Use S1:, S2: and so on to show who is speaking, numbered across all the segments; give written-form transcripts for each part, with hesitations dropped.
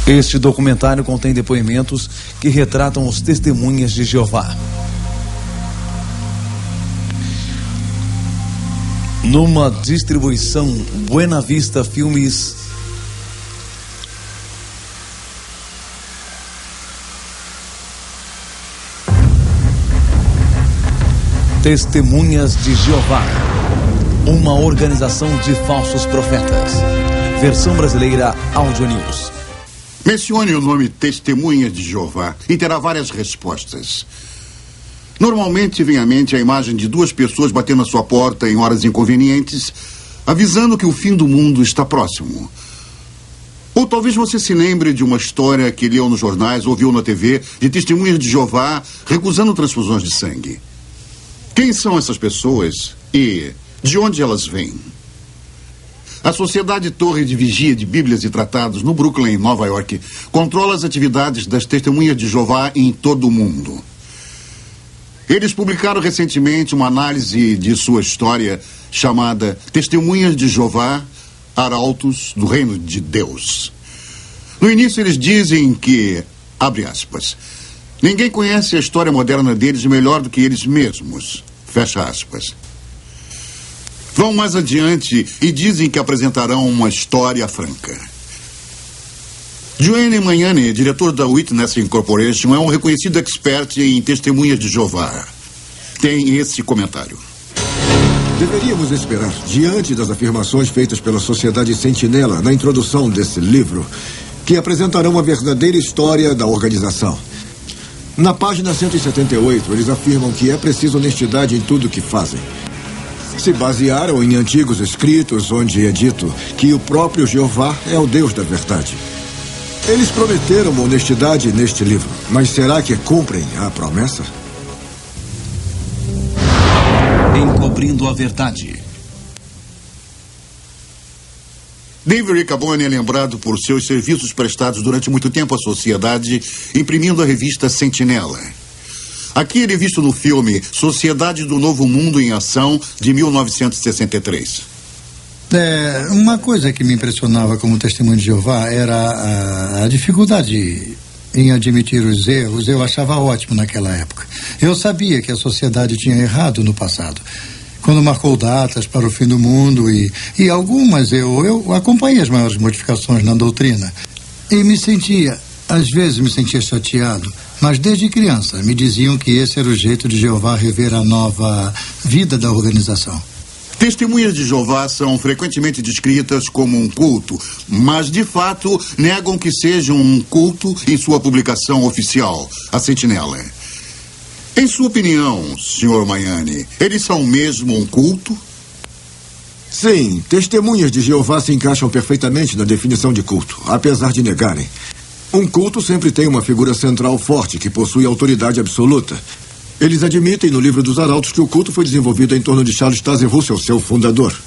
S1: Este documentário contém depoimentos que retratam os testemunhas de Jeová. Numa distribuição Buena Vista Filmes. Testemunhas de Jeová, uma organização de falsos profetas. Versão brasileira Audio News.
S2: Mencione o nome Testemunhas de Jeová e terá várias respostas. Normalmente vem à mente a imagem de duas pessoas batendo à sua porta em horas inconvenientes, avisando que o fim do mundo está próximo. Ou talvez você se lembre de uma história que leu nos jornais ou viu na TV de testemunhas de Jeová recusando transfusões de sangue. Quem são essas pessoas e de onde elas vêm? A Sociedade Torre de Vigia de Bíblias e Tratados, no Brooklyn, Nova York, controla as atividades das testemunhas de Jeová em todo o mundo. Eles publicaram recentemente uma análise de sua história chamada Testemunhas de Jeová, Arautos do Reino de Deus. No início eles dizem que, abre aspas, ninguém conhece a história moderna deles melhor do que eles mesmos, fecha aspas. Vão mais adiante e dizem que apresentarão uma história franca. Joanne Magnani, diretor da Witness Incorporation, é um reconhecido expert em testemunhas de Jeová. Tem esse comentário.
S3: Deveríamos esperar, diante das afirmações feitas pela Sociedade Sentinela na introdução desse livro, que apresentarão a verdadeira história da organização. Na página 178, eles afirmam que é preciso honestidade em tudo que fazem. Se basearam em antigos escritos onde é dito que o próprio Jeová é o Deus da verdade. Eles prometeram honestidade neste livro, mas será que cumprem a promessa?
S1: Encobrindo a verdade.
S2: David Riccaboni é lembrado por seus serviços prestados durante muito tempo à sociedade, imprimindo a revista Sentinela. Aqui ele é visto no filme Sociedade do Novo Mundo em Ação, de 1963.
S4: Uma coisa que me impressionava como testemunho de Jeová era a dificuldade em admitir os erros. Eu achava ótimo naquela época. Eu sabia que a sociedade tinha errado no passado, quando marcou datas para o fim do mundo e algumas eu acompanhei as maiores modificações na doutrina e às vezes me sentia chateado, mas desde criança me diziam que esse era o jeito de Jeová rever a nova vida da organização.
S2: Testemunhas de Jeová são frequentemente descritas como um culto, mas de fato negam que sejam um culto em sua publicação oficial, a Sentinela. Em sua opinião, Sr. Magnani, eles são mesmo um culto?
S3: Sim, testemunhas de Jeová se encaixam perfeitamente na definição de culto, apesar de negarem. Um culto sempre tem uma figura central forte que possui autoridade absoluta. Eles admitem no livro dos Arautos que o culto foi desenvolvido em torno de Charles Taze Russell, seu fundador.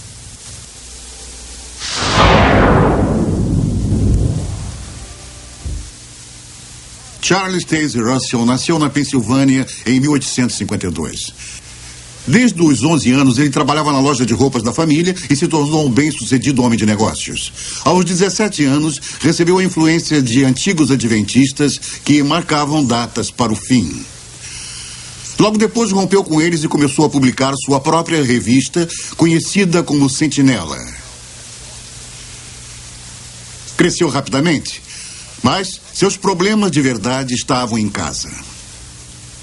S2: Charles Taze Russell nasceu na Pensilvânia em 1852. Desde os 11 anos, ele trabalhava na loja de roupas da família e se tornou um bem-sucedido homem de negócios. Aos 17 anos, recebeu a influência de antigos adventistas que marcavam datas para o fim. Logo depois, rompeu com eles e começou a publicar sua própria revista, conhecida como Sentinela. Cresceu rapidamente, mas seus problemas de verdade estavam em casa.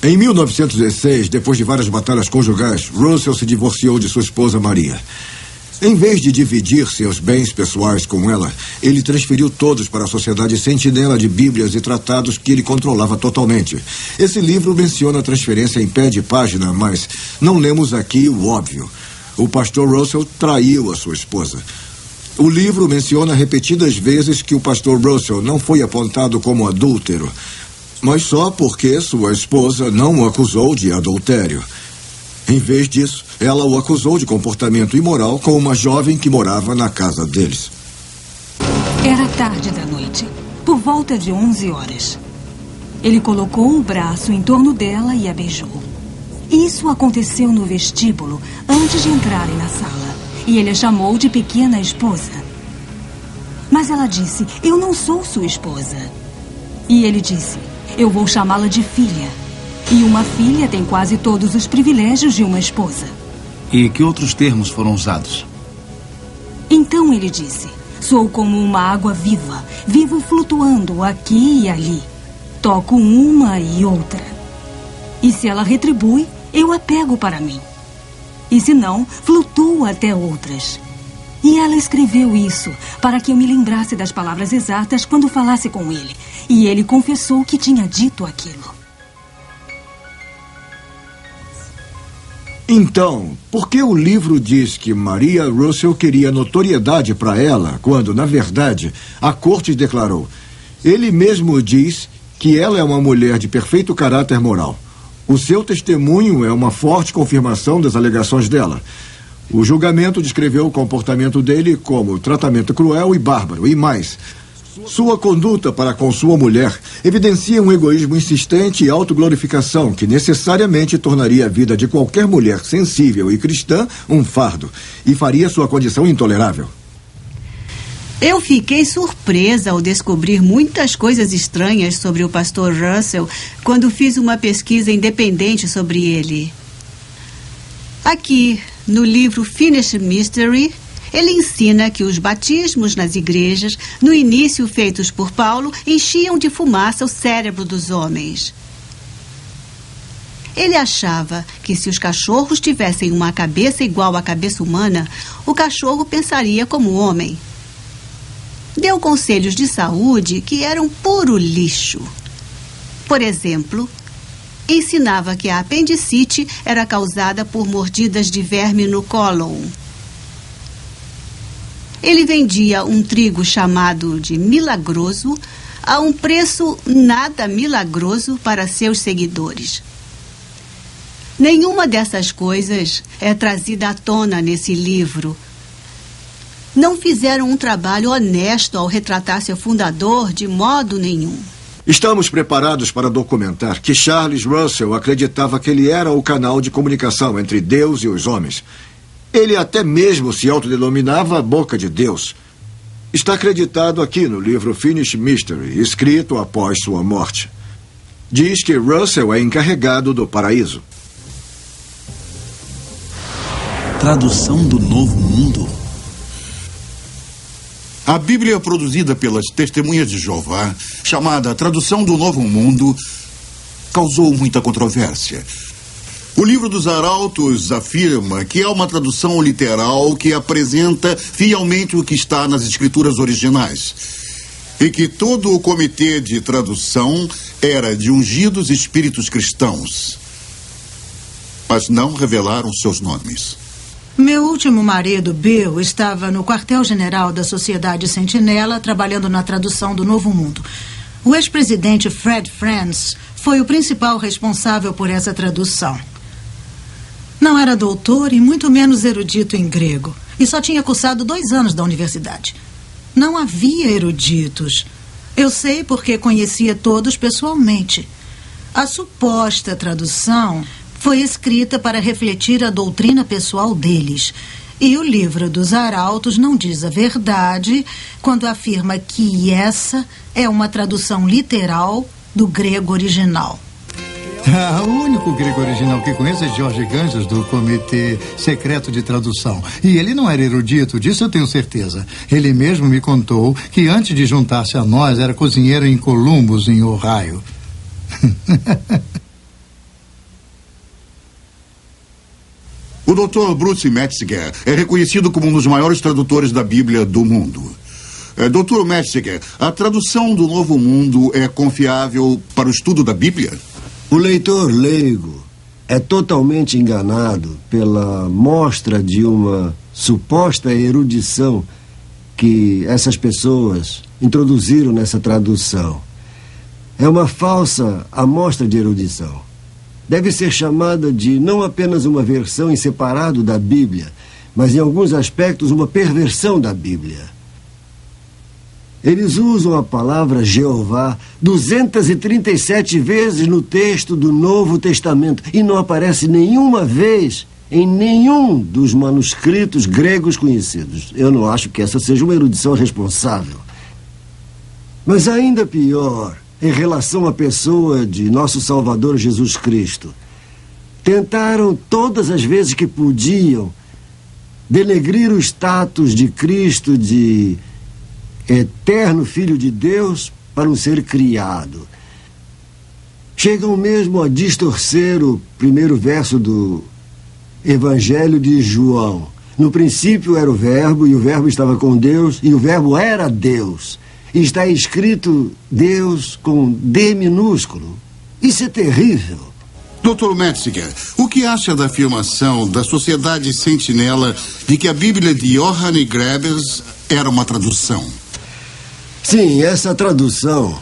S3: Em 1916, depois de várias batalhas conjugais, Russell se divorciou de sua esposa Maria. Em vez de dividir seus bens pessoais com ela, ele transferiu todos para a Sociedade Sentinela de Bíblias e Tratados, que ele controlava totalmente. Esse livro menciona a transferência em pé de página, mas não lemos aqui o óbvio. O pastor Russell traiu a sua esposa. O livro menciona repetidas vezes que o pastor Russell não foi apontado como adúltero, mas só porque sua esposa não o acusou de adultério. Em vez disso, ela o acusou de comportamento imoral com uma jovem que morava na casa deles.
S5: Era tarde da noite, por volta de 11 horas. Ele colocou o braço em torno dela e a beijou. Isso aconteceu no vestíbulo, antes de entrarem na sala, e ele a chamou de pequena esposa. Mas ela disse: eu não sou sua esposa. E ele disse: eu vou chamá-la de filha. E uma filha tem quase todos os privilégios de uma esposa.
S1: E que outros termos foram usados?
S5: Então ele disse: sou como uma água viva, vivo flutuando aqui e ali. Toco uma e outra. E se ela retribui, eu a pego para mim. E se não, flutuo até outras. E ela escreveu isso para que eu me lembrasse das palavras exatas quando falasse com ele. E ele confessou que tinha dito aquilo.
S3: Então, por que o livro diz que Maria Russell queria notoriedade para ela, quando, na verdade, a corte declarou: ele mesmo diz que ela é uma mulher de perfeito caráter moral. O seu testemunho é uma forte confirmação das alegações dela. O julgamento descreveu o comportamento dele como tratamento cruel e bárbaro, e mais. Sua conduta para com sua mulher evidencia um egoísmo insistente e autoglorificação que necessariamente tornaria a vida de qualquer mulher sensível e cristã um fardo e faria sua condição intolerável.
S6: Eu fiquei surpresa ao descobrir muitas coisas estranhas sobre o pastor Russell quando fiz uma pesquisa independente sobre ele. Aqui, no livro Finished Mystery, ele ensina que os batismos nas igrejas, no início feitos por Paulo, enchiam de fumaça o cérebro dos homens. Ele achava que se os cachorros tivessem uma cabeça igual à cabeça humana, o cachorro pensaria como homem. Deu conselhos de saúde que eram puro lixo. Por exemplo, ensinava que a apendicite era causada por mordidas de verme no cólon. Ele vendia um trigo chamado de milagroso a um preço nada milagroso para seus seguidores. Nenhuma dessas coisas é trazida à tona nesse livro. Não fizeram um trabalho honesto ao retratar seu fundador de modo nenhum.
S3: Estamos preparados para documentar que Charles Russell acreditava que ele era o canal de comunicação entre Deus e os homens. Ele até mesmo se autodenominava a boca de Deus. Está acreditado aqui no livro Finished Mystery, escrito após sua morte. Diz que Russell é encarregado do paraíso.
S1: Tradução do Novo Mundo.
S2: A Bíblia produzida pelas Testemunhas de Jeová, chamada Tradução do Novo Mundo, causou muita controvérsia. O livro dos Arautos afirma que é uma tradução literal que apresenta fielmente o que está nas escrituras originais e que todo o comitê de tradução era de ungidos espíritos cristãos, mas não revelaram seus nomes.
S7: Meu último marido, Bill, estava no quartel-general da Sociedade Sentinela trabalhando na tradução do Novo Mundo. O ex-presidente Fred Franz foi o principal responsável por essa tradução. Não era doutor e muito menos erudito em grego. E só tinha cursado 2 anos da universidade. Não havia eruditos. Eu sei porque conhecia todos pessoalmente. A suposta tradução foi escrita para refletir a doutrina pessoal deles. E o livro dos Arautos não diz a verdade quando afirma que essa é uma tradução literal do grego original.
S4: O único grego original que conheço é Jorge Ganges, do Comitê Secreto de Tradução. E ele não era erudito, disso eu tenho certeza. Ele mesmo me contou que antes de juntar-se a nós era cozinheiro em Columbus, em Ohio.
S2: O Dr. Bruce Metzger é reconhecido como um dos maiores tradutores da Bíblia do mundo. Dr. Metzger, a tradução do Novo Mundo é confiável para o estudo da Bíblia?
S8: O leitor leigo é totalmente enganado pela mostra de uma suposta erudição que essas pessoas introduziram nessa tradução. É uma falsa amostra de erudição. Deve ser chamada de não apenas uma versão em separado da Bíblia, mas em alguns aspectos uma perversão da Bíblia. Eles usam a palavra Jeová 237 vezes no texto do Novo Testamento e não aparece nenhuma vez em nenhum dos manuscritos gregos conhecidos. Eu não acho que essa seja uma erudição responsável. Mas ainda pior, em relação à pessoa de nosso Salvador Jesus Cristo, tentaram todas as vezes que podiam denegrir o status de Cristo de eterno Filho de Deus para um ser criado. Chegam mesmo a distorcer o primeiro verso do Evangelho de João. No princípio era o Verbo, e o Verbo estava com Deus, e o Verbo era Deus. E está escrito Deus com D minúsculo. Isso é terrível.
S2: Dr. Metziger, o que acha da afirmação da Sociedade Sentinela de que a Bíblia de Johannes Grebers era uma tradução?
S8: Sim, essa tradução,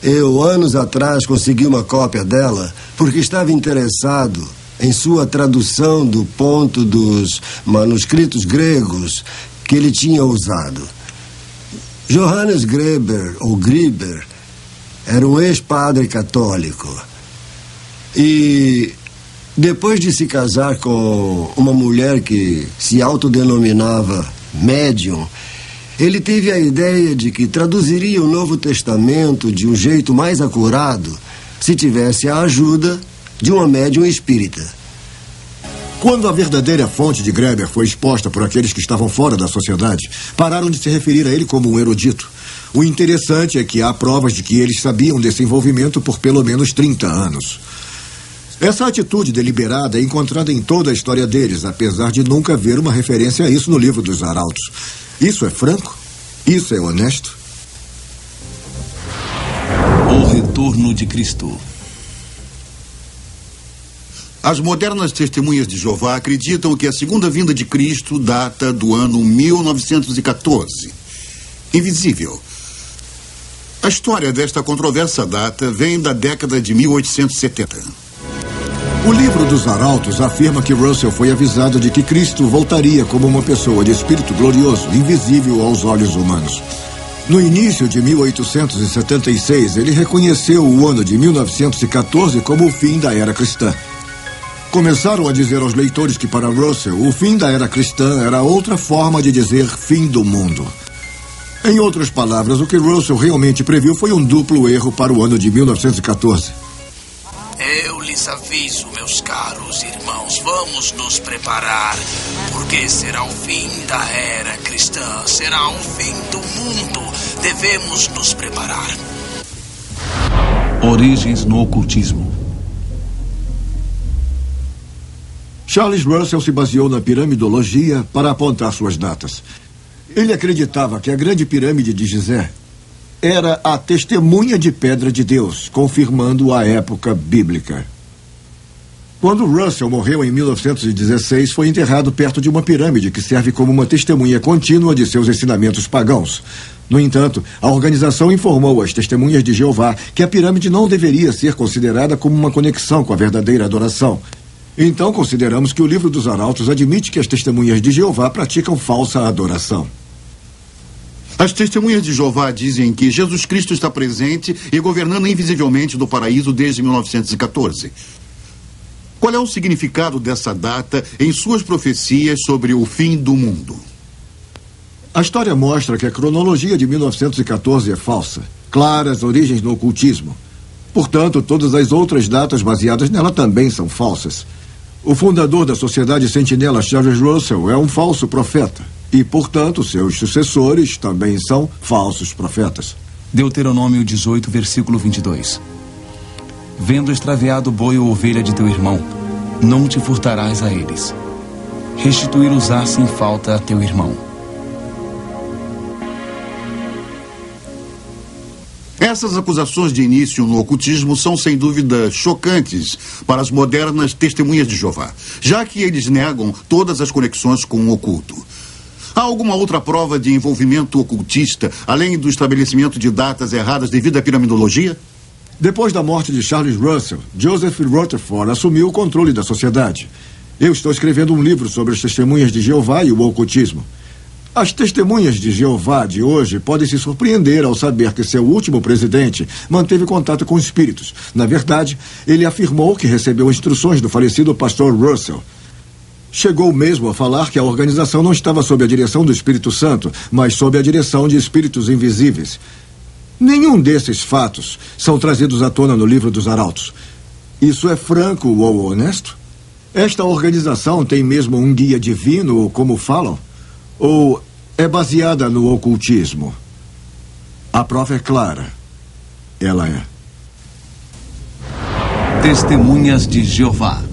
S8: eu anos atrás consegui uma cópia dela porque estava interessado em sua tradução do ponto dos manuscritos gregos que ele tinha usado. Johannes Greber, ou Grieber, era um ex-padre católico. E depois de se casar com uma mulher que se autodenominava médium, ele teve a ideia de que traduziria o Novo Testamento de um jeito mais acurado se tivesse a ajuda de uma médium espírita.
S3: Quando a verdadeira fonte de Greber foi exposta por aqueles que estavam fora da sociedade, pararam de se referir a ele como um erudito. O interessante é que há provas de que eles sabiam desse envolvimento por pelo menos 30 anos. Essa atitude deliberada é encontrada em toda a história deles, apesar de nunca haver uma referência a isso no livro dos Arautos. Isso é franco? Isso é honesto?
S1: O retorno de Cristo.
S2: As modernas testemunhas de Jeová acreditam que a segunda vinda de Cristo data do ano 1914. Invisível. A história desta controversa data vem da década de 1870.
S3: O livro dos Arautos afirma que Russell foi avisado de que Cristo voltaria como uma pessoa de espírito glorioso, invisível aos olhos humanos. No início de 1876, ele reconheceu o ano de 1914 como o fim da era cristã. Começaram a dizer aos leitores que para Russell, o fim da era cristã era outra forma de dizer fim do mundo. Em outras palavras, o que Russell realmente previu foi um duplo erro para o ano de 1914.
S9: Eu lhes aviso, meus caros irmãos, vamos nos preparar, porque será o fim da era cristã, será o fim do mundo. Devemos nos preparar.
S1: Origens no ocultismo.
S3: Charles Russell se baseou na piramidologia para apontar suas datas. Ele acreditava que a grande pirâmide de Gizé era a testemunha de pedra de Deus, confirmando a época bíblica. Quando Russell morreu em 1916, foi enterrado perto de uma pirâmide que serve como uma testemunha contínua de seus ensinamentos pagãos. No entanto, a organização informou às testemunhas de Jeová que a pirâmide não deveria ser considerada como uma conexão com a verdadeira adoração. Então, consideramos que o livro dos Arautos admite que as testemunhas de Jeová praticam falsa adoração.
S2: As testemunhas de Jeová dizem que Jesus Cristo está presente e governando invisivelmente no paraíso desde 1914. Qual é o significado dessa data em suas profecias sobre o fim do mundo?
S3: A história mostra que a cronologia de 1914 é falsa. Claras origens no ocultismo. Portanto, todas as outras datas baseadas nela também são falsas. O fundador da Sociedade Sentinela, Charles Russell, é um falso profeta. E, portanto, seus sucessores também são falsos profetas.
S1: Deuteronômio 18, versículo 22. Vendo extraviado o boi ou ovelha de teu irmão, não te furtarás a eles. Restituir-os-á sem falta a teu irmão.
S2: Essas acusações de início no ocultismo são, sem dúvida, chocantes para as modernas testemunhas de Jeová, já que eles negam todas as conexões com o oculto. Há alguma outra prova de envolvimento ocultista, além do estabelecimento de datas erradas devido à piramidologia?
S3: Depois da morte de Charles Russell, Joseph Rutherford assumiu o controle da sociedade. Eu estou escrevendo um livro sobre as testemunhas de Jeová e o ocultismo. As testemunhas de Jeová de hoje podem se surpreender ao saber que seu último presidente manteve contato com espíritos. Na verdade, ele afirmou que recebeu instruções do falecido pastor Russell. Chegou mesmo a falar que a organização não estava sob a direção do Espírito Santo, mas sob a direção de espíritos invisíveis. Nenhum desses fatos são trazidos à tona no livro dos Arautos. Isso é franco ou honesto? Esta organização tem mesmo um guia divino, como falam? Ou é baseada no ocultismo? A prova é clara. Ela é.
S1: Testemunhas de Jeová.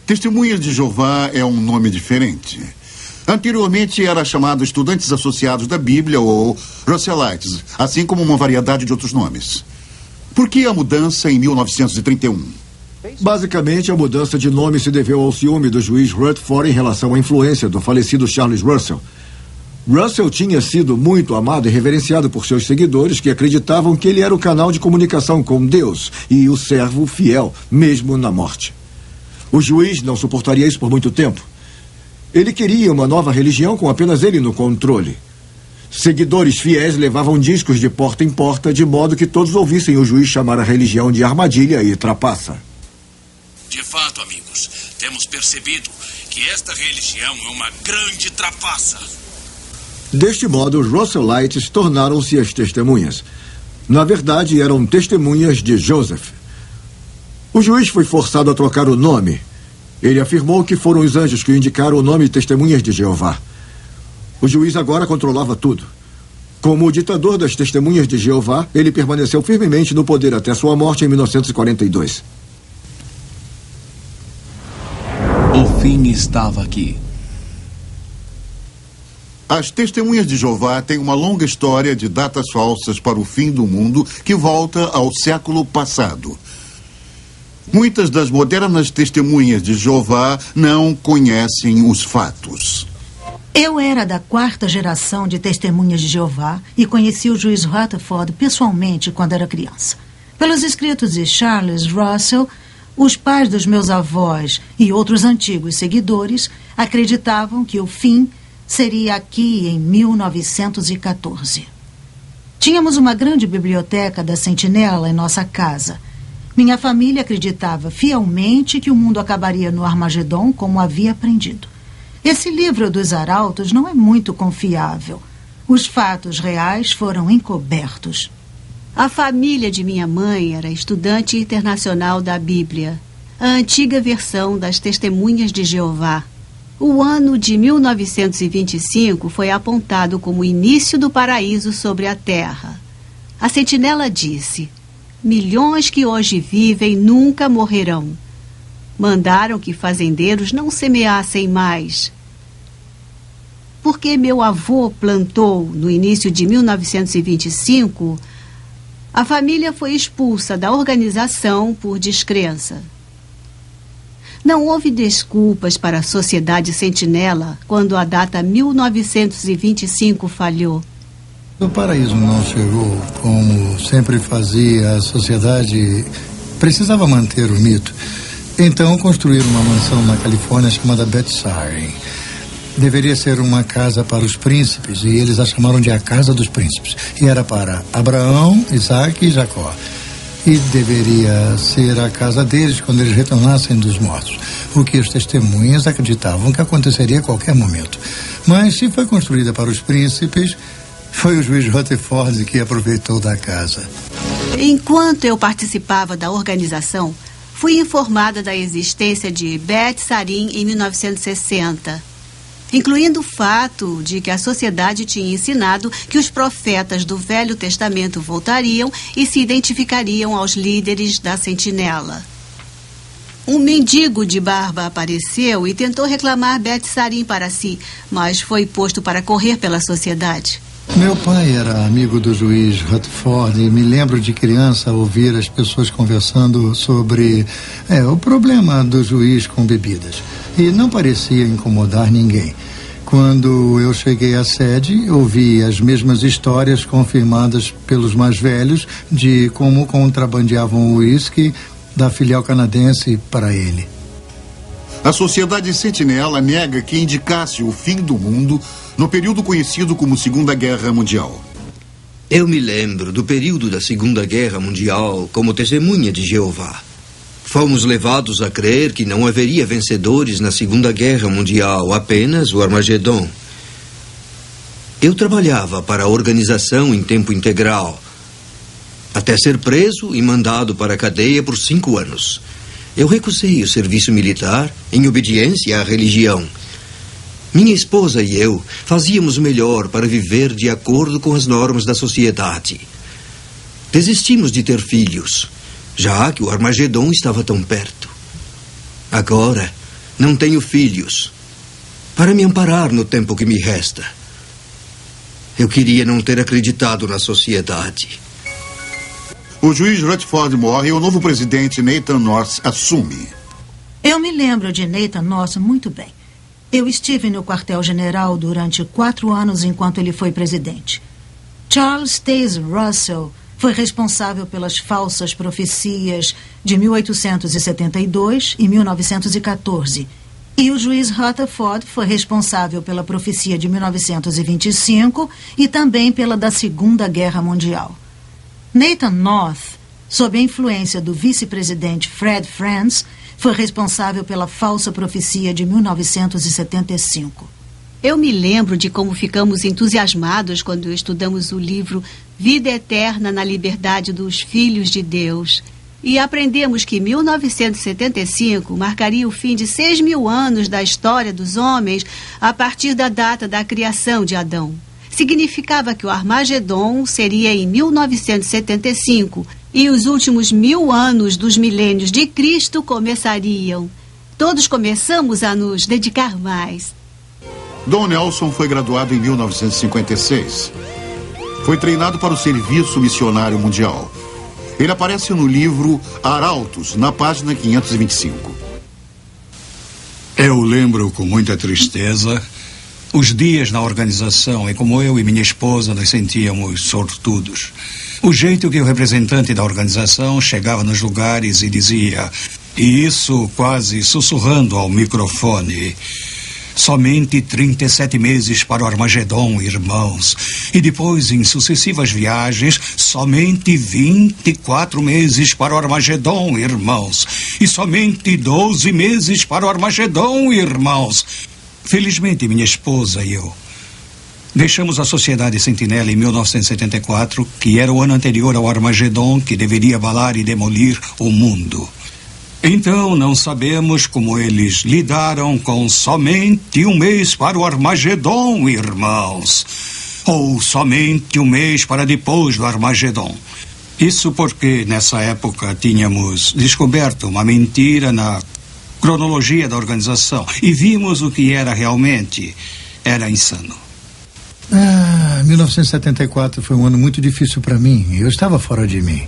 S2: Testemunhas de Jeová é um nome diferente. Anteriormente era chamado Estudantes Associados da Bíblia ou Russellites, assim como uma variedade de outros nomes. Por que a mudança em 1931?
S3: Basicamente, a mudança de nome se deveu ao ciúme do juiz Rutherford em relação à influência do falecido Charles Russell. Russell tinha sido muito amado e reverenciado por seus seguidores, que acreditavam que ele era o canal de comunicação com Deus e o servo fiel, mesmo na morte. O juiz não suportaria isso por muito tempo. Ele queria uma nova religião com apenas ele no controle. Seguidores fiéis levavam discos de porta em porta, de modo que todos ouvissem o juiz chamar a religião de armadilha e trapaça.
S9: De fato, amigos, temos percebido que esta religião é uma grande trapaça.
S3: Deste modo, os Russellites tornaram-se as testemunhas. Na verdade, eram testemunhas de Joseph. O juiz foi forçado a trocar o nome. Ele afirmou que foram os anjos que o indicaram o nome Testemunhas de Jeová. O juiz agora controlava tudo. Como o ditador das Testemunhas de Jeová, ele permaneceu firmemente no poder até sua morte em 1942.
S1: O fim estava aqui.
S2: As Testemunhas de Jeová têm uma longa história de datas falsas para o fim do mundo que volta ao século passado. Muitas das modernas testemunhas de Jeová não conhecem os fatos.
S7: Eu era da 4ª geração de testemunhas de Jeová e conheci o juiz Rutherford pessoalmente quando era criança. Pelos escritos de Charles Russell, os pais dos meus avós e outros antigos seguidores acreditavam que o fim seria aqui em 1914. Tínhamos uma grande biblioteca da Sentinela em nossa casa. Minha família acreditava fielmente que o mundo acabaria no Armagedon, como havia aprendido. Esse livro dos Arautos não é muito confiável. Os fatos reais foram encobertos.
S6: A família de minha mãe era estudante internacional da Bíblia, a antiga versão das Testemunhas de Jeová. O ano de 1925 foi apontado como o início do paraíso sobre a terra. A Sentinela disse: milhões que hoje vivem nunca morrerão. Mandaram que fazendeiros não semeassem mais. Porque meu avô plantou no início de 1925, a família foi expulsa da organização por descrença. Não houve desculpas para a Sociedade Sentinela quando a data 1925 falhou.
S4: O paraíso não chegou como sempre fazia a sociedade. Precisava manter o mito. Então construíram uma mansão na Califórnia chamada Beth-Sarin. Deveria ser uma casa para os príncipes, e eles a chamaram de a Casa dos Príncipes. E era para Abraão, Isaac e Jacó. E deveria ser a casa deles quando eles retornassem dos mortos. O que os testemunhas acreditavam que aconteceria a qualquer momento. Mas se foi construída para os príncipes, foi o juiz Rutherford que aproveitou da casa.
S6: Enquanto eu participava da organização, fui informada da existência de Beth-Sarin em 1960. Incluindo o fato de que a sociedade tinha ensinado que os profetas do Velho Testamento voltariam e se identificariam aos líderes da Sentinela. Um mendigo de barba apareceu e tentou reclamar Beth-Sarin para si, mas foi posto para correr pela sociedade.
S4: Meu pai era amigo do juiz Rutherford e me lembro de criança ouvir as pessoas conversando sobre o problema do juiz com bebidas. E não parecia incomodar ninguém. Quando eu cheguei à sede, ouvi as mesmas histórias confirmadas pelos mais velhos de como contrabandeavam o uísque da filial canadense para ele.
S2: A Sociedade Sentinela nega que indicasse o fim do mundo no período conhecido como Segunda Guerra Mundial.
S10: Eu me lembro do período da Segunda Guerra Mundial como testemunha de Jeová. Fomos levados a crer que não haveria vencedores na Segunda Guerra Mundial, apenas o Armagedon. Eu trabalhava para a organização em tempo integral, até ser preso e mandado para a cadeia por 5 anos. Eu recusei o serviço militar em obediência à religião. Minha esposa e eu fazíamos o melhor para viver de acordo com as normas da sociedade. Desistimos de ter filhos, já que o Armagedon estava tão perto. Agora, não tenho filhos. Para me amparar no tempo que me resta, eu queria não ter acreditado na sociedade.
S2: O juiz Rutherford morre e o novo presidente Nathan North assume.
S7: Eu me lembro de Nathan North muito bem. Eu estive no quartel-general durante 4 anos enquanto ele foi presidente. Charles Taze Russell foi responsável pelas falsas profecias de 1872 e 1914. E o juiz Rutherford foi responsável pela profecia de 1925 e também pela da Segunda Guerra Mundial. Nathan North, sob a influência do vice-presidente Fred Franz, foi responsável pela falsa profecia de 1975.
S6: Eu me lembro de como ficamos entusiasmados quando estudamos o livro Vida Eterna na Liberdade dos Filhos de Deus. E aprendemos que 1975 marcaria o fim de 6.000 anos da história dos homens a partir da data da criação de Adão. Significava que o Armagedon seria em 1975 e os últimos 1000 anos dos milênios de Cristo começariam. Todos começamos a nos dedicar mais.
S2: Don Nelson foi graduado em 1956. Foi treinado para o Serviço Missionário Mundial. Ele aparece no livro Arautos, na página 525.
S11: Eu lembro com muita tristeza os dias na organização e como eu e minha esposa nos sentíamos sortudos. O jeito que o representante da organização chegava nos lugares e dizia, e isso quase sussurrando ao microfone: somente 37 meses para o Armagedon, irmãos. E depois, em sucessivas viagens, somente 24 meses para o Armagedon, irmãos. E somente 12 meses para o Armagedon, irmãos. Felizmente, minha esposa e eu deixamos a Sociedade Sentinela em 1974, que era o ano anterior ao Armagedon, que deveria abalar e demolir o mundo. Então, não sabemos como eles lidaram com somente 1 mês para o Armagedon, irmãos. Ou somente 1 mês para depois do Armagedon. Isso porque, nessa época, tínhamos descoberto uma mentira na cronologia da organização e vimos o que era realmente. Era insano.
S4: 1974 foi um ano muito difícil para mim. Eu estava fora de mim.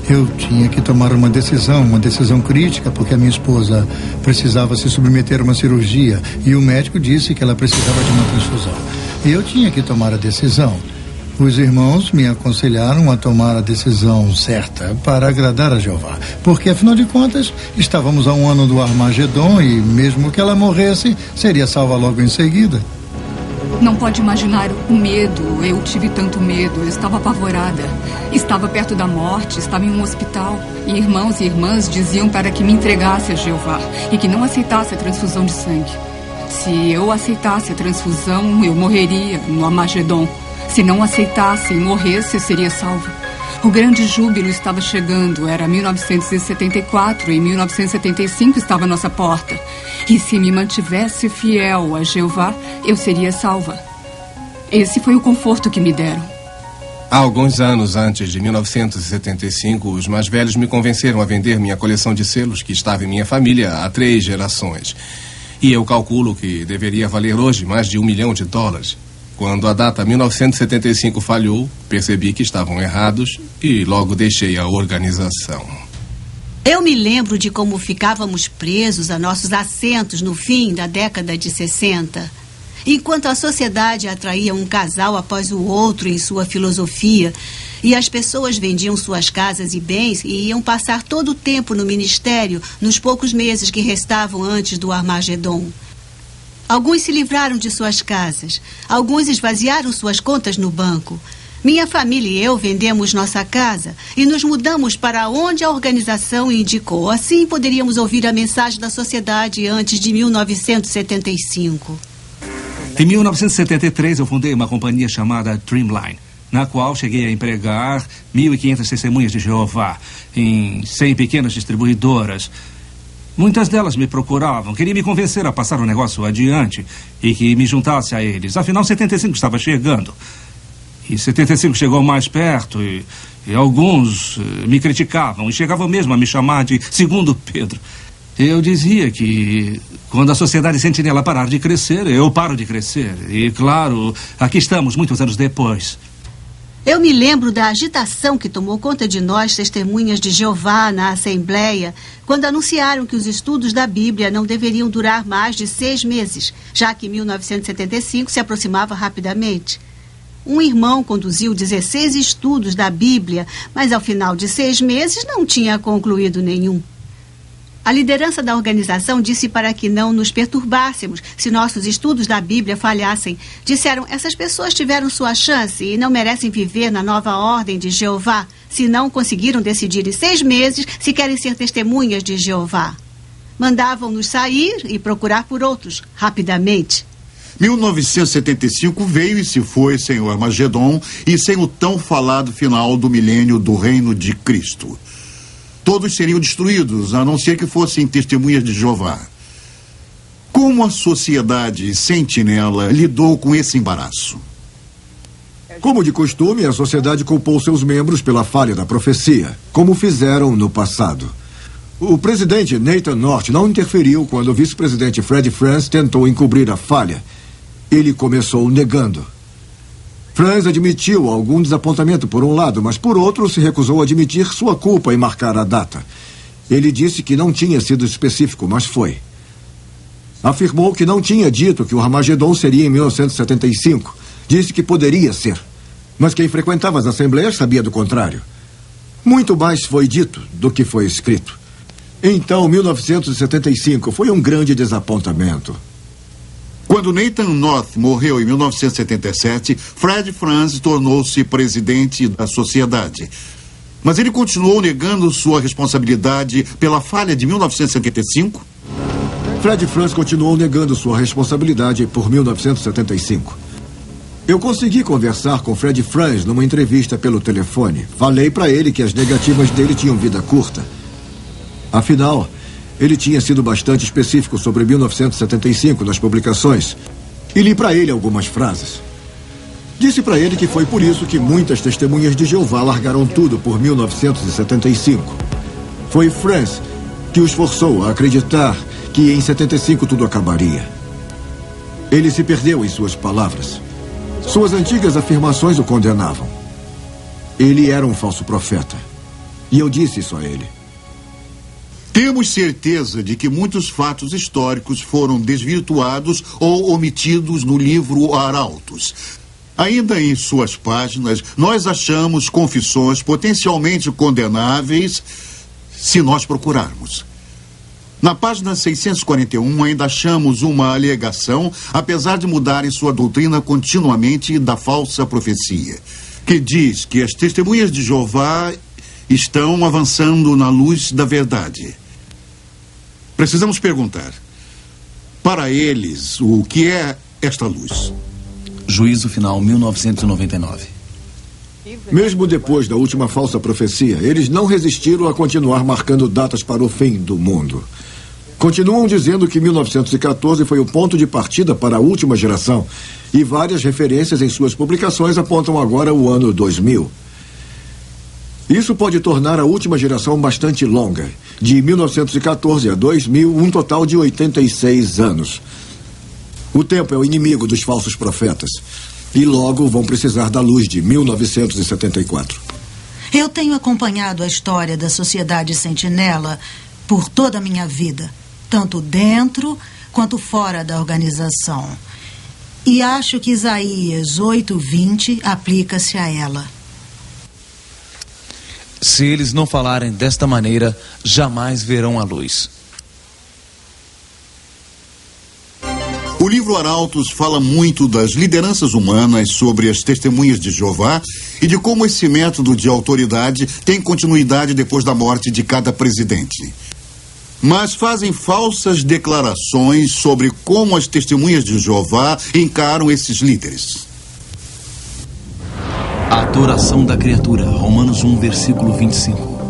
S4: Eu tinha que tomar uma decisão crítica, porque a minha esposa precisava se submeter a uma cirurgia e o médico disse que ela precisava de uma transfusão. E eu tinha que tomar a decisão. Os irmãos me aconselharam a tomar a decisão certa para agradar a Jeová, porque afinal de contas estávamos a 1 ano do Armagedon e mesmo que ela morresse, seria salva logo em seguida.
S5: Não pode imaginar o medo. Eu tive tanto medo. Eu estava apavorada. Estava perto da morte. Estava em um hospital. E irmãos e irmãs diziam para que me entregasse a Jeová e que não aceitasse a transfusão de sangue. Se eu aceitasse a transfusão, eu morreria no Armagedon. Se não aceitasse e morresse, eu seria salva. O grande júbilo estava chegando. Era 1974 e 1975 estava à nossa porta. E se me mantivesse fiel a Jeová, eu seria salva. Esse foi o conforto que me deram.
S12: Há alguns anos antes de 1975, os mais velhos me convenceram a vender minha coleção de selos que estava em minha família há 3 gerações. E eu calculo que deveria valer hoje mais de $1 milhão. Quando a data 1975 falhou, percebi que estavam errados e logo deixei a organização.
S6: Eu me lembro de como ficávamos presos a nossos assentos no fim da década de 60. Enquanto a sociedade atraía um casal após o outro em sua filosofia e as pessoas vendiam suas casas e bens e iam passar todo o tempo no ministério nos poucos meses que restavam antes do Armagedon. Alguns se livraram de suas casas, alguns esvaziaram suas contas no banco. Minha família e eu vendemos nossa casa e nos mudamos para onde a organização indicou. Assim poderíamos ouvir a mensagem da sociedade antes de 1975.
S11: Em 1973, eu fundei uma companhia chamada Dreamline, na qual cheguei a empregar 1.500 testemunhas de Jeová em 100 pequenas distribuidoras. Muitas delas me procuravam, queriam me convencer a passar o negócio adiante e que me juntasse a eles. Afinal, 75 estava chegando. E 75 chegou mais perto e alguns me criticavam e chegavam mesmo a me chamar de Segundo Pedro. Eu dizia que quando a Sociedade Sentinela parar de crescer, eu paro de crescer. E, claro, aqui estamos muitos anos depois.
S6: Eu me lembro da agitação que tomou conta de nós, testemunhas de Jeová, na Assembleia, quando anunciaram que os estudos da Bíblia não deveriam durar mais de 6 meses, já que 1975 se aproximava rapidamente. Um irmão conduziu 16 estudos da Bíblia, mas ao final de 6 meses não tinha concluído nenhum. A liderança da organização disse para que não nos perturbássemos se nossos estudos da Bíblia falhassem. Disseram, essas pessoas tiveram sua chance e não merecem viver na nova ordem de Jeová, se não conseguiram decidir em 6 meses se querem ser testemunhas de Jeová. Mandavam-nos sair e procurar por outros, rapidamente.
S2: 1975 veio e se foi sem o Armagedon e sem o tão falado final do milênio do reino de Cristo. Todos seriam destruídos, a não ser que fossem testemunhas de Jeová. Como a Sociedade Sentinela lidou com esse embaraço?
S3: Como de costume, a sociedade culpou seus membros pela falha da profecia, como fizeram no passado. O presidente Nathan North não interferiu quando o vice-presidente Fred Franz tentou encobrir a falha. Ele começou negando. Franz admitiu algum desapontamento por um lado, mas por outro se recusou a admitir sua culpa em marcar a data. Ele disse que não tinha sido específico, mas foi. Afirmou que não tinha dito que o Armagedon seria em 1975. Disse que poderia ser, mas quem frequentava as assembleias sabia do contrário. Muito mais foi dito do que foi escrito. Então, 1975 foi um grande desapontamento.
S2: Quando Nathan North morreu em 1977, Fred Franz tornou-se presidente da sociedade. Mas ele continuou negando sua responsabilidade pela falha de 1975?
S3: Fred Franz continuou negando sua responsabilidade por 1975. Eu consegui conversar com Fred Franz numa entrevista pelo telefone. Falei para ele que as negativas dele tinham vida curta. Afinal, ele tinha sido bastante específico sobre 1975 nas publicações e li para ele algumas frases. Disse para ele que foi por isso que muitas testemunhas de Jeová largaram tudo por 1975. Foi Franz que os forçou a acreditar que em 75 tudo acabaria. Ele se perdeu em suas palavras. Suas antigas afirmações o condenavam. Ele era um falso profeta. E eu disse isso a ele.
S2: Temos certeza de que muitos fatos históricos foram desvirtuados ou omitidos no livro Arautos. Ainda em suas páginas, nós achamos confissões potencialmente condenáveis se nós procurarmos. Na página 641 ainda achamos uma alegação, apesar de mudarem sua doutrina continuamente da falsa profecia, que diz que as testemunhas de Jeová estão avançando na luz da verdade. Precisamos perguntar, para eles, o que é esta luz?
S1: Juízo Final, 1999.
S3: Mesmo depois da última falsa profecia, eles não resistiram a continuar marcando datas para o fim do mundo. Continuam dizendo que 1914 foi o ponto de partida para a última geração, e várias referências em suas publicações apontam agora o ano 2000. Isso pode tornar a última geração bastante longa. De 1914 a 2000, um total de 86 anos. O tempo é o inimigo dos falsos profetas. E logo vão precisar da luz de 1974.
S7: Eu tenho acompanhado a história da Sociedade Sentinela por toda a minha vida, tanto dentro quanto fora da organização. E acho que Isaías 8:20 aplica-se a ela.
S13: Se eles não falarem desta maneira, jamais verão a luz.
S2: O livro Arautos fala muito das lideranças humanas sobre as testemunhas de Jeová e de como esse método de autoridade tem continuidade depois da morte de cada presidente. mas fazem falsas declarações sobre como as testemunhas de Jeová encaram esses líderes.
S1: A adoração da criatura, Romanos 1, versículo 25.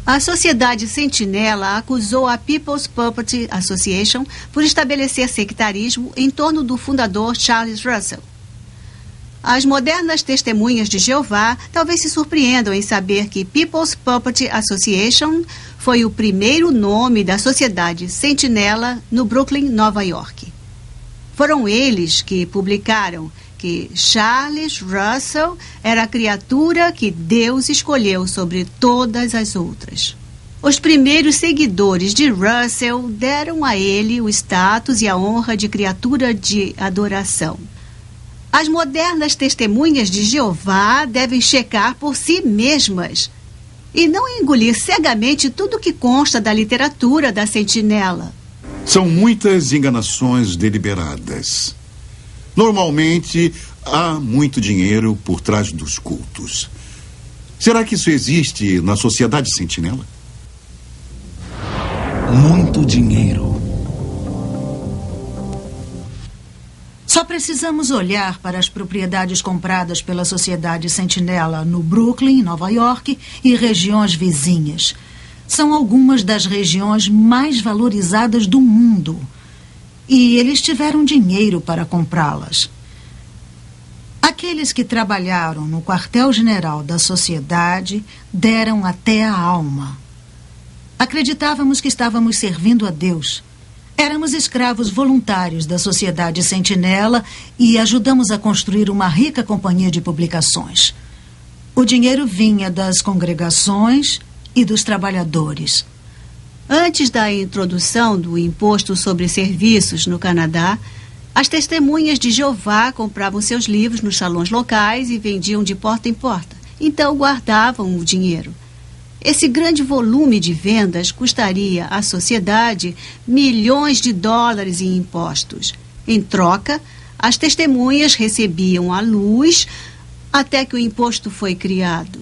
S6: A Sociedade Sentinela acusou a People's Property Association por estabelecer sectarismo em torno do fundador Charles Russell. As modernas testemunhas de Jeová talvez se surpreendam em saber que People's Property Association foi o primeiro nome da Sociedade Sentinela no Brooklyn, Nova York. Foram eles que publicaram que Charles Russell era a criatura que Deus escolheu sobre todas as outras. Os primeiros seguidores de Russell deram a ele o status e a honra de criatura de adoração. As modernas testemunhas de Jeová devem checar por si mesmas e não engolir cegamente tudo que consta da literatura da Sentinela.
S2: São muitas enganações deliberadas. Normalmente, há muito dinheiro por trás dos cultos. Será que isso existe na Sociedade Sentinela?
S1: Muito dinheiro.
S7: Só precisamos olhar para as propriedades compradas pela Sociedade Sentinela no Brooklyn, Nova York e regiões vizinhas. São algumas das regiões mais valorizadas do mundo. E eles tiveram dinheiro para comprá-las. Aqueles que trabalharam no quartel-general da sociedade deram até a alma. Acreditávamos que estávamos servindo a Deus. Éramos escravos voluntários da Sociedade Sentinela e ajudamos a construir uma rica companhia de publicações. O dinheiro vinha das congregações e dos trabalhadores.
S6: Antes da introdução do imposto sobre serviços no Canadá, as testemunhas de Jeová compravam seus livros nos salões locais e vendiam de porta em porta. Então guardavam o dinheiro. Esse grande volume de vendas custaria à sociedade milhões de dólares em impostos. Em troca, as testemunhas recebiam a luz até que o imposto foi criado.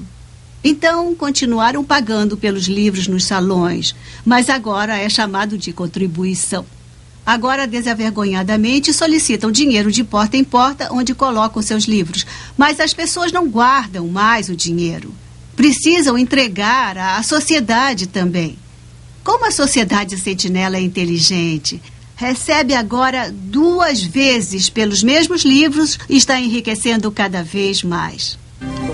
S6: Então, continuaram pagando pelos livros nos salões, mas agora é chamado de contribuição. Agora, desavergonhadamente, solicitam dinheiro de porta em porta onde colocam seus livros, mas as pessoas não guardam mais o dinheiro. Precisam entregar à sociedade também. Como a Sociedade Sentinela é inteligente, recebe agora 2 vezes pelos mesmos livros e está enriquecendo cada vez mais.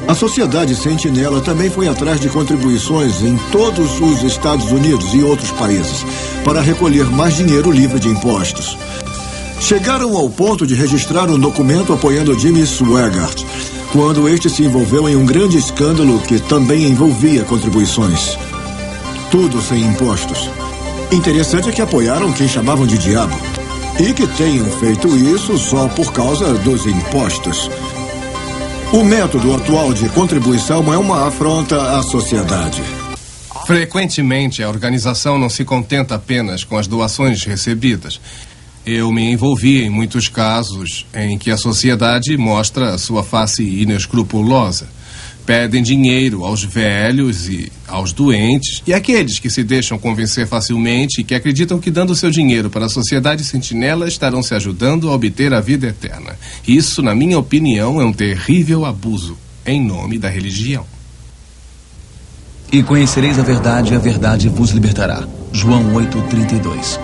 S3: A Sociedade Sentinela também foi atrás de contribuições em todos os Estados Unidos e outros países para recolher mais dinheiro livre de impostos. Chegaram ao ponto de registrar um documento apoiando Jimmy Swaggart, quando este se envolveu em um grande escândalo que também envolvia contribuições. Tudo sem impostos. Interessante é que apoiaram quem chamavam de diabo. E que tenham feito isso só por causa dos impostos. O método atual de contribuição é uma afronta à sociedade.
S12: Frequentemente, a organização não se contenta apenas com as doações recebidas. Eu me envolvi em muitos casos em que a sociedade mostra sua face inescrupulosa. Pedem dinheiro aos velhos e aos doentes e àqueles que se deixam convencer facilmente e que acreditam que dando seu dinheiro para a Sociedade Sentinela estarão se ajudando a obter a vida eterna. Isso, na minha opinião, é um terrível abuso em nome da religião.
S1: E conhecereis a verdade vos libertará. João 8:32.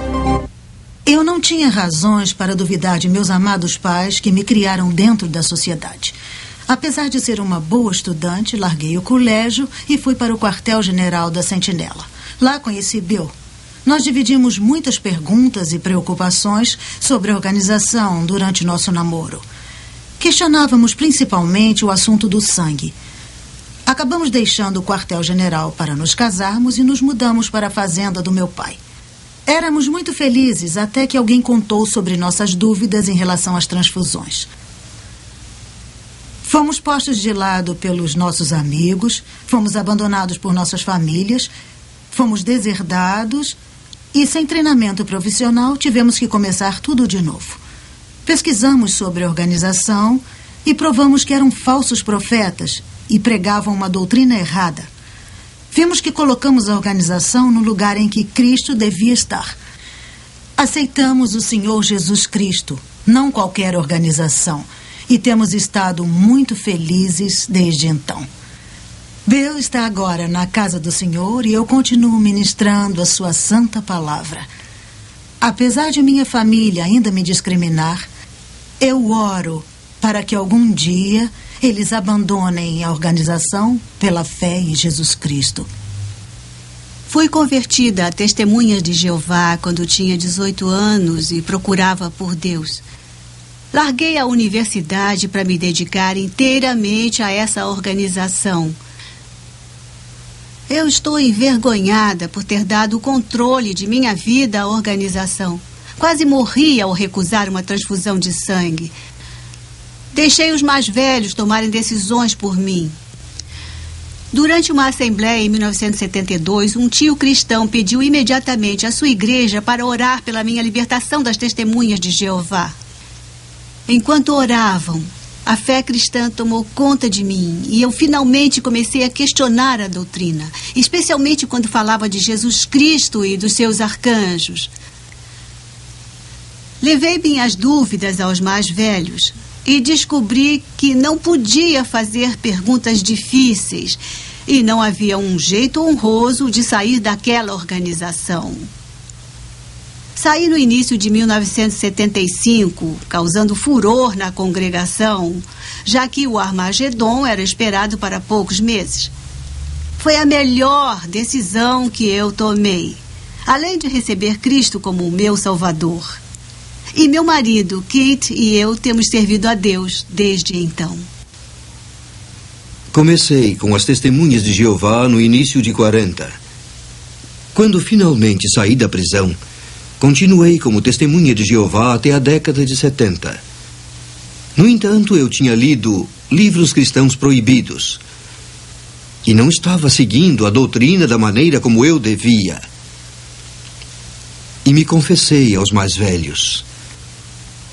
S7: Eu não tinha razões para duvidar de meus amados pais que me criaram dentro da sociedade. Apesar de ser uma boa estudante, larguei o colégio e fui para o quartel-general da Sentinela. Lá conheci Bill. Nós dividimos muitas perguntas e preocupações sobre a organização durante nosso namoro. Questionávamos principalmente o assunto do sangue. Acabamos deixando o quartel-general para nos casarmos e nos mudamos para a fazenda do meu pai. Éramos muito felizes até que alguém contou sobre nossas dúvidas em relação às transfusões. Fomos postos de lado pelos nossos amigos, fomos abandonados por nossas famílias, fomos deserdados e, sem treinamento profissional, tivemos que começar tudo de novo. Pesquisamos sobre a organização e provamos que eram falsos profetas e pregavam uma doutrina errada. Vimos que colocamos a organização no lugar em que Cristo devia estar. Aceitamos o Senhor Jesus Cristo, não qualquer organização, e temos estado muito felizes desde então. Bill está agora na casa do Senhor e eu continuo ministrando a sua santa palavra. Apesar de minha família ainda me discriminar, eu oro para que algum dia eles abandonem a organização pela fé em Jesus Cristo.
S6: Fui convertida a Testemunhas de Jeová quando tinha 18 anos e procurava por Deus. Larguei a universidade para me dedicar inteiramente a essa organização. Eu estou envergonhada por ter dado o controle de minha vida à organização. Quase morri ao recusar uma transfusão de sangue. Deixei os mais velhos tomarem decisões por mim. Durante uma assembleia em 1972, um tio cristão pediu imediatamente à sua igreja para orar pela minha libertação das Testemunhas de Jeová. Enquanto oravam, a fé cristã tomou conta de mim e eu finalmente comecei a questionar a doutrina, especialmente quando falava de Jesus Cristo e dos seus arcanjos. Levei minhas dúvidas aos mais velhos e descobri que não podia fazer perguntas difíceis e não havia um jeito honroso de sair daquela organização. Saí no início de 1975, causando furor na congregação, já que o Armagedon era esperado para poucos meses. Foi a melhor decisão que eu tomei, além de receber Cristo como o meu Salvador. E meu marido, Kate, e eu temos servido a Deus desde então.
S10: Comecei com as Testemunhas de Jeová no início de 40. Quando finalmente saí da prisão, continuei como testemunha de Jeová até a década de 70. No entanto, eu tinha lido livros cristãos proibidos e não estava seguindo a doutrina da maneira como eu devia. E me confessei aos mais velhos.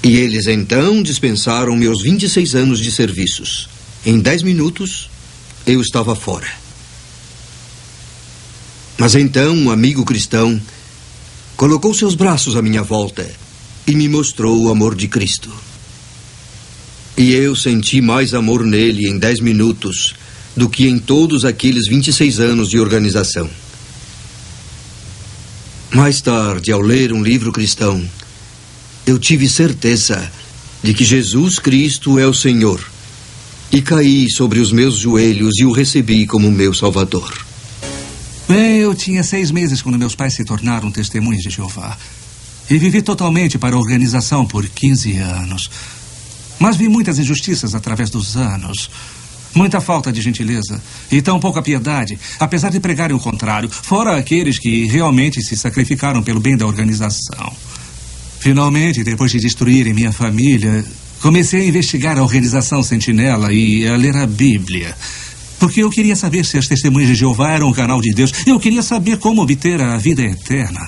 S10: E eles então dispensaram meus 26 anos de serviços. Em 10 minutos, eu estava fora. Mas então um amigo cristão colocou seus braços à minha volta e me mostrou o amor de Cristo. E eu senti mais amor nele em 10 minutos do que em todos aqueles 26 anos de organização. Mais tarde, ao ler um livro cristão, eu tive certeza de que Jesus Cristo é o Senhor e caí sobre os meus joelhos e o recebi como meu Salvador.
S11: Bem, eu tinha 6 meses quando meus pais se tornaram testemunhas de Jeová. E vivi totalmente para a organização por 15 anos. Mas vi muitas injustiças através dos anos. Muita falta de gentileza e tão pouca piedade, apesar de pregarem o contrário, fora aqueles que realmente se sacrificaram pelo bem da organização. Finalmente, depois de destruírem minha família, comecei a investigar a organização Sentinela e a ler a Bíblia. Porque eu queria saber se as Testemunhas de Jeová eram um canal de Deus. Eu queria saber como obter a vida eterna.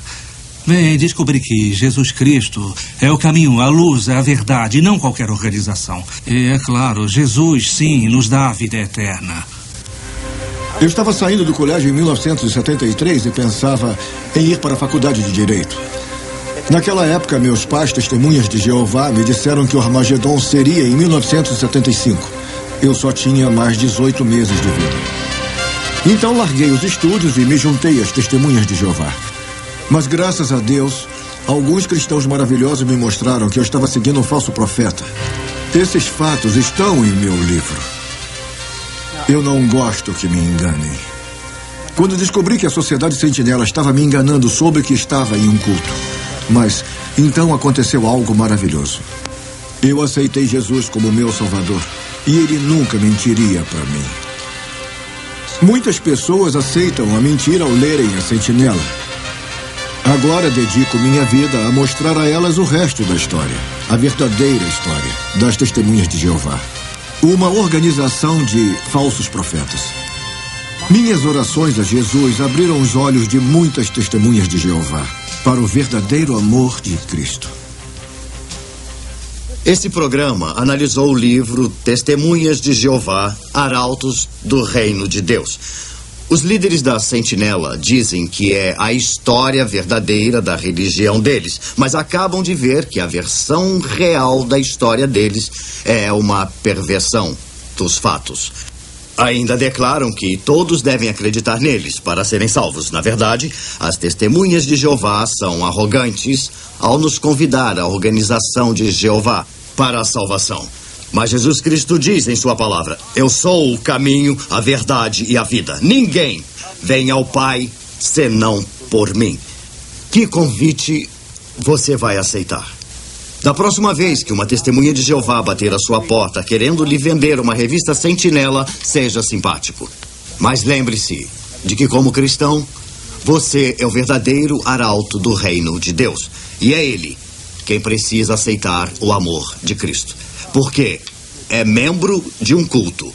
S11: Bem, descobri que Jesus Cristo é o caminho, a luz, a verdade, e não qualquer organização. E, é claro, Jesus, sim, nos dá a vida eterna.
S3: Eu estava saindo do colégio em 1973 e pensava em ir para a faculdade de Direito. Naquela época, meus pais, Testemunhas de Jeová, me disseram que o Armagedon seria em 1975. Eu só tinha mais 18 meses de vida. Então larguei os estudos e me juntei às Testemunhas de Jeová. Mas graças a Deus, alguns cristãos maravilhosos me mostraram que eu estava seguindo um falso profeta. Esses fatos estão em meu livro. Eu não gosto que me enganem. Quando descobri que a Sociedade Sentinela estava me enganando, soube que estava em um culto. Mas então aconteceu algo maravilhoso. Eu aceitei Jesus como meu Salvador. E ele nunca mentiria para mim. Muitas pessoas aceitam a mentira ao lerem a Sentinela. Agora dedico minha vida a mostrar a elas o resto da história. A verdadeira história das Testemunhas de Jeová. Uma organização de falsos profetas. Minhas orações a Jesus abriram os olhos de muitas Testemunhas de Jeová para o verdadeiro amor de Cristo.
S14: Este programa analisou o livro Testemunhas de Jeová, Arautos do Reino de Deus. Os líderes da Sentinela dizem que é a história verdadeira da religião deles, mas acabam de ver que a versão real da história deles é uma perversão dos fatos. Ainda declaram que todos devem acreditar neles para serem salvos. Na verdade, as testemunhas de Jeová são arrogantes ao nos convidar à organização de Jeová para a salvação. Mas Jesus Cristo diz em sua palavra: eu sou o caminho, a verdade e a vida. Ninguém vem ao Pai senão por mim. Que convite você vai aceitar? Da próxima vez que uma testemunha de Jeová bater à sua porta querendo lhe vender uma revista Sentinela, seja simpático. Mas lembre-se de que, como cristão, você é o verdadeiro arauto do reino de Deus. E é Ele quem precisa aceitar o amor de Cristo. Porque é membro de um culto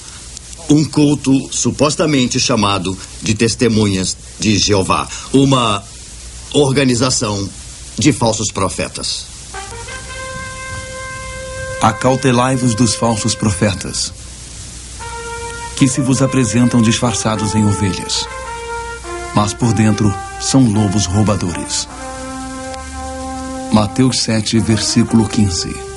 S14: supostamente chamado de Testemunhas de Jeová, uma organização de falsos profetas.
S1: Acautelai-vos dos falsos profetas, que se vos apresentam disfarçados em ovelhas, mas por dentro são lobos roubadores. Mateus 7, versículo 15.